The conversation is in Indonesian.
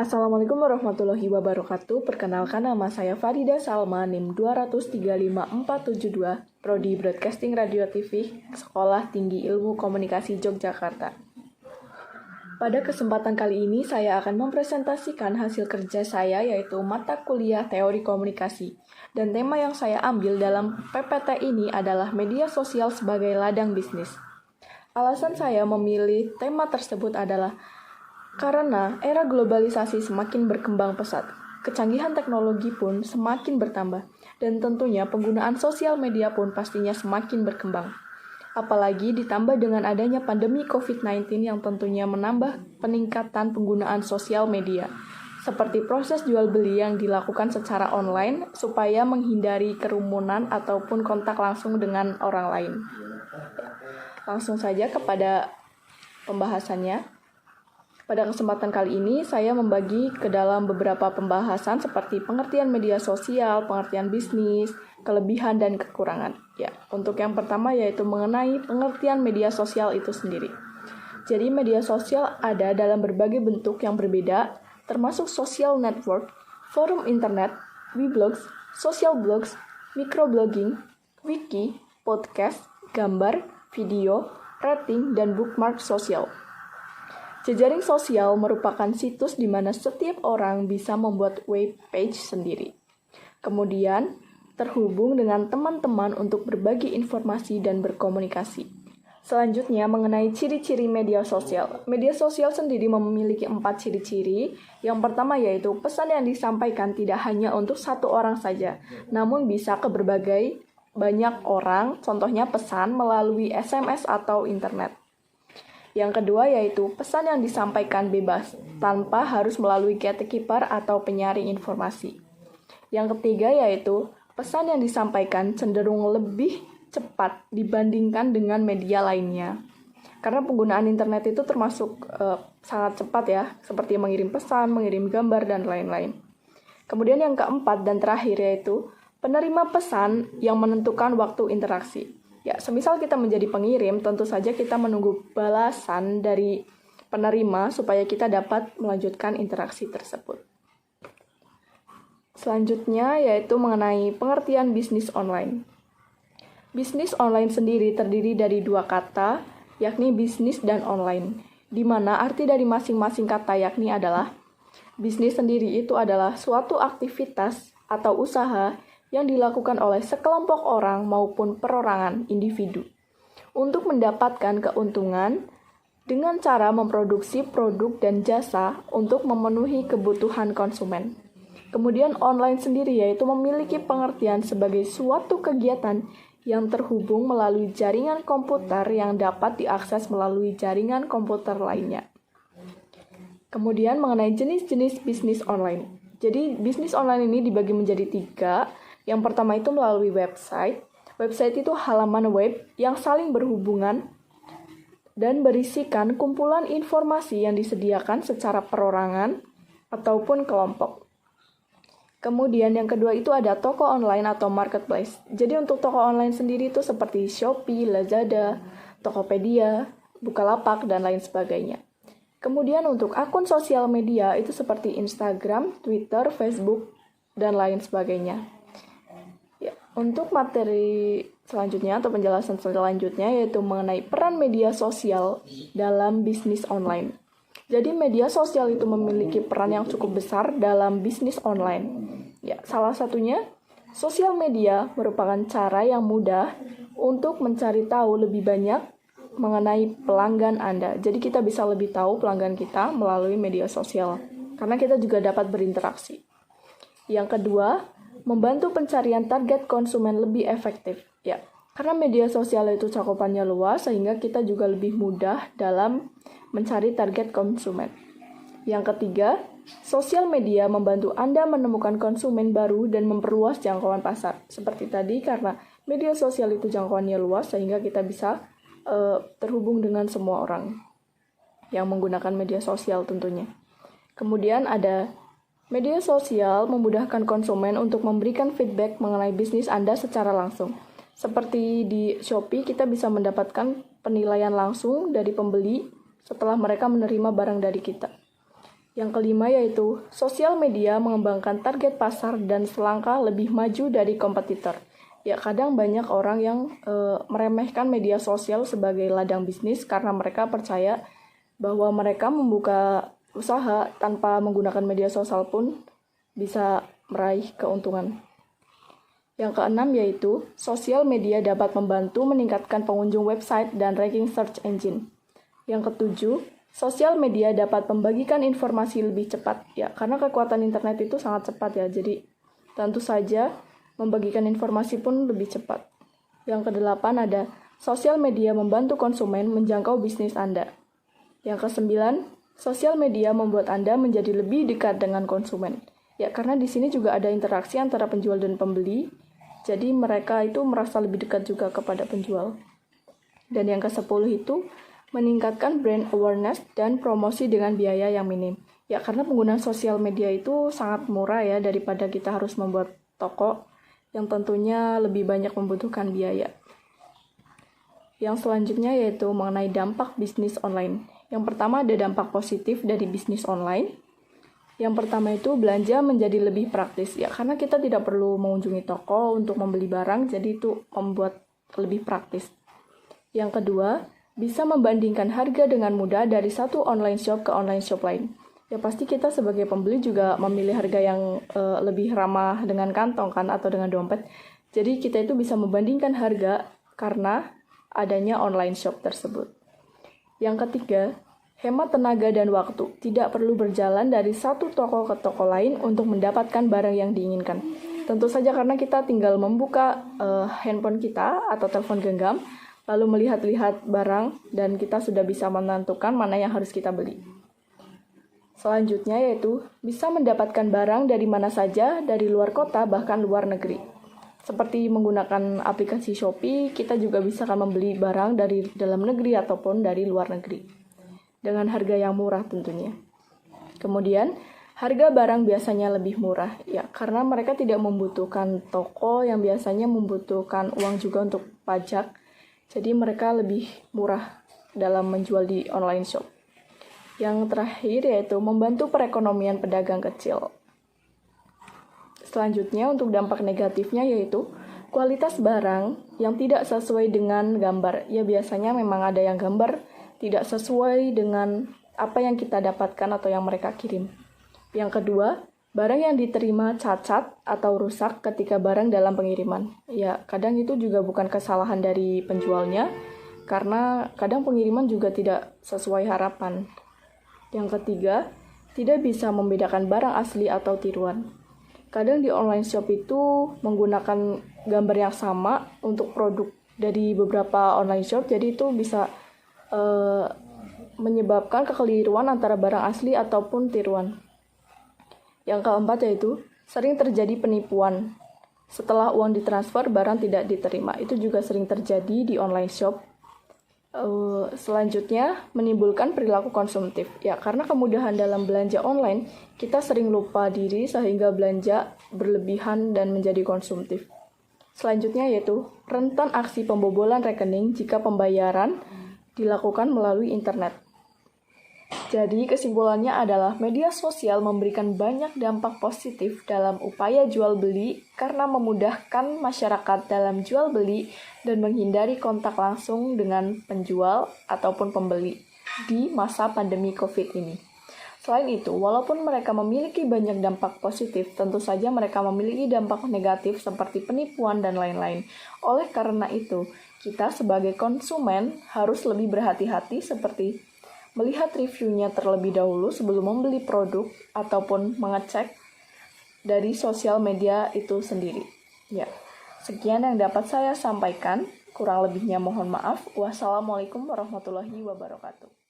Assalamualaikum warahmatullahi wabarakatuh. Perkenalkan, nama saya Farida Salma, NIM 2035472, Prodi Broadcasting Radio TV, Sekolah Tinggi Ilmu Komunikasi Yogyakarta. Pada kesempatan kali ini, saya akan mempresentasikan hasil kerja saya, yaitu mata kuliah Teori Komunikasi. Dan tema yang saya ambil dalam PPT ini adalah media sosial sebagai ladang bisnis. Alasan saya memilih tema tersebut adalah karena era globalisasi semakin berkembang pesat, kecanggihan teknologi pun semakin bertambah, dan tentunya penggunaan sosial media pun pastinya semakin berkembang. Apalagi ditambah dengan adanya pandemi COVID-19 yang tentunya menambah peningkatan penggunaan sosial media, seperti proses jual beli yang dilakukan secara online supaya menghindari kerumunan ataupun kontak langsung dengan orang lain. Langsung saja kepada pembahasannya. Pada kesempatan kali ini, saya membagi ke dalam beberapa pembahasan seperti pengertian media sosial, pengertian bisnis, kelebihan dan kekurangan. Ya, untuk yang pertama yaitu mengenai pengertian media sosial itu sendiri. Jadi, media sosial ada dalam berbagai bentuk yang berbeda, termasuk social network, forum internet, weblogs, social blogs, microblogging, wiki, podcast, gambar, video, rating, dan bookmark sosial. Jejaring sosial merupakan situs di mana setiap orang bisa membuat web page sendiri. Kemudian, terhubung dengan teman-teman untuk berbagi informasi dan berkomunikasi. Selanjutnya, mengenai ciri-ciri media sosial. Media sosial sendiri memiliki 4 ciri-ciri. Yang pertama yaitu pesan yang disampaikan tidak hanya untuk satu orang saja, namun bisa ke berbagai banyak orang, contohnya pesan melalui SMS atau internet. Yang kedua yaitu pesan yang disampaikan bebas, tanpa harus melalui gatekeeper atau penyaring informasi. Yang ketiga yaitu pesan yang disampaikan cenderung lebih cepat dibandingkan dengan media lainnya. Karena penggunaan internet itu termasuk sangat cepat ya, seperti mengirim pesan, mengirim gambar, dan lain-lain. Kemudian yang keempat dan terakhir yaitu penerima pesan yang menentukan waktu interaksi. Ya, semisal kita menjadi pengirim, tentu saja kita menunggu balasan dari penerima supaya kita dapat melanjutkan interaksi tersebut. Selanjutnya yaitu mengenai pengertian bisnis online. Bisnis online sendiri terdiri dari 2 kata, yakni bisnis dan online, di mana arti dari masing-masing kata yakni adalah bisnis sendiri itu adalah suatu aktivitas atau usaha yang dilakukan oleh sekelompok orang maupun perorangan individu untuk mendapatkan keuntungan dengan cara memproduksi produk dan jasa untuk memenuhi kebutuhan konsumen. Kemudian online sendiri yaitu memiliki pengertian sebagai suatu kegiatan yang terhubung melalui jaringan komputer yang dapat diakses melalui jaringan komputer lainnya. Kemudian mengenai jenis-jenis bisnis online. Jadi bisnis online ini dibagi menjadi 3. Yang pertama itu melalui website. Website itu halaman web yang saling berhubungan dan berisikan kumpulan informasi yang disediakan secara perorangan ataupun kelompok. Kemudian yang kedua itu ada toko online atau marketplace. Jadi untuk toko online sendiri itu seperti Shopee, Lazada, Tokopedia, Bukalapak, dan lain sebagainya. Kemudian untuk akun sosial media itu seperti Instagram, Twitter, Facebook, dan lain sebagainya. Untuk materi selanjutnya atau penjelasan selanjutnya yaitu mengenai peran media sosial dalam bisnis online. Jadi media sosial itu memiliki peran yang cukup besar dalam bisnis online. Ya, salah satunya sosial media merupakan cara yang mudah untuk mencari tahu lebih banyak mengenai pelanggan Anda. Jadi kita bisa lebih tahu pelanggan kita melalui media sosial karena kita juga dapat berinteraksi. Yang kedua, membantu pencarian target konsumen lebih efektif. Ya, karena media sosial itu cakupannya luas sehingga kita juga lebih mudah dalam mencari target konsumen. Yang ketiga, sosial media membantu Anda menemukan konsumen baru dan memperluas jangkauan pasar. Seperti tadi, karena media sosial itu jangkauannya luas sehingga kita bisa terhubung dengan semua orang yang menggunakan media sosial tentunya. Kemudian ada media sosial memudahkan konsumen untuk memberikan feedback mengenai bisnis Anda secara langsung. Seperti di Shopee, kita bisa mendapatkan penilaian langsung dari pembeli setelah mereka menerima barang dari kita. Yang kelima yaitu sosial media mengembangkan target pasar dan selangkah lebih maju dari kompetitor. Ya, kadang banyak orang yang meremehkan media sosial sebagai ladang bisnis karena mereka percaya bahwa mereka membuka usaha tanpa menggunakan media sosial pun bisa meraih keuntungan. Yang keenam yaitu sosial media dapat membantu meningkatkan pengunjung website dan ranking search engine. Yang ketujuh, sosial media dapat membagikan informasi lebih cepat, ya, karena kekuatan internet itu sangat cepat ya, jadi tentu saja membagikan informasi pun lebih cepat. Yang kedelapan ada, sosial media membantu konsumen menjangkau bisnis Anda. Yang kesembilan, sosial media membuat Anda menjadi lebih dekat dengan konsumen. Ya, karena di sini juga ada interaksi antara penjual dan pembeli, jadi mereka itu merasa lebih dekat juga kepada penjual. Dan yang ke-10 itu, meningkatkan brand awareness dan promosi dengan biaya yang minim. Ya, karena penggunaan sosial media itu sangat murah ya daripada kita harus membuat toko yang tentunya lebih banyak membutuhkan biaya. Yang selanjutnya yaitu mengenai dampak bisnis online. Yang pertama ada dampak positif dari bisnis online. Yang pertama itu belanja menjadi lebih praktis ya, karena kita tidak perlu mengunjungi toko untuk membeli barang, jadi itu membuat lebih praktis. Yang kedua, bisa membandingkan harga dengan mudah dari satu online shop ke online shop lain. Ya pasti kita sebagai pembeli juga memilih harga yang lebih ramah dengan kantong kan atau dengan dompet. Jadi kita itu bisa membandingkan harga karena adanya online shop tersebut. Yang ketiga, hemat tenaga dan waktu. Tidak perlu berjalan dari satu toko ke toko lain untuk mendapatkan barang yang diinginkan. Tentu saja karena kita tinggal membuka handphone kita atau telepon genggam, lalu melihat-lihat barang, dan kita sudah bisa menentukan mana yang harus kita beli. Selanjutnya yaitu bisa mendapatkan barang dari mana saja, dari luar kota bahkan luar negeri. Seperti menggunakan aplikasi Shopee, kita juga bisa membeli barang dari dalam negeri ataupun dari luar negeri. Dengan harga yang murah tentunya. Kemudian, harga barang biasanya lebih murah, ya, karena mereka tidak membutuhkan toko yang biasanya membutuhkan uang juga untuk pajak. Jadi mereka lebih murah dalam menjual di online shop. Yang terakhir yaitu membantu perekonomian pedagang kecil. Selanjutnya untuk dampak negatifnya yaitu kualitas barang yang tidak sesuai dengan gambar. Ya biasanya memang ada yang gambar tidak sesuai dengan apa yang kita dapatkan atau yang mereka kirim. Yang kedua, barang yang diterima cacat atau rusak ketika barang dalam pengiriman. Ya, kadang itu juga bukan kesalahan dari penjualnya, karena kadang pengiriman juga tidak sesuai harapan. Yang ketiga, tidak bisa membedakan barang asli atau tiruan. Kadang di online shop itu menggunakan gambar yang sama untuk produk dari beberapa online shop, jadi itu bisa menyebabkan kekeliruan antara barang asli ataupun tiruan. Yang keempat yaitu sering terjadi penipuan. Setelah uang ditransfer, barang tidak diterima. Itu juga sering terjadi di online shop. Selanjutnya, menimbulkan perilaku konsumtif. Ya, karena kemudahan dalam belanja online, kita sering lupa diri sehingga belanja berlebihan dan menjadi konsumtif. Selanjutnya yaitu rentan aksi pembobolan rekening jika pembayaran dilakukan melalui internet. Jadi kesimpulannya adalah media sosial memberikan banyak dampak positif dalam upaya jual beli karena memudahkan masyarakat dalam jual beli dan menghindari kontak langsung dengan penjual ataupun pembeli di masa pandemi COVID ini. Selain itu, walaupun mereka memiliki banyak dampak positif, tentu saja mereka memiliki dampak negatif seperti penipuan dan lain-lain. Oleh karena itu, kita sebagai konsumen harus lebih berhati-hati seperti melihat reviewnya terlebih dahulu sebelum membeli produk ataupun mengecek dari sosial media itu sendiri. Ya, sekian yang dapat saya sampaikan. Kurang lebihnya mohon maaf. Wassalamualaikum warahmatullahi wabarakatuh.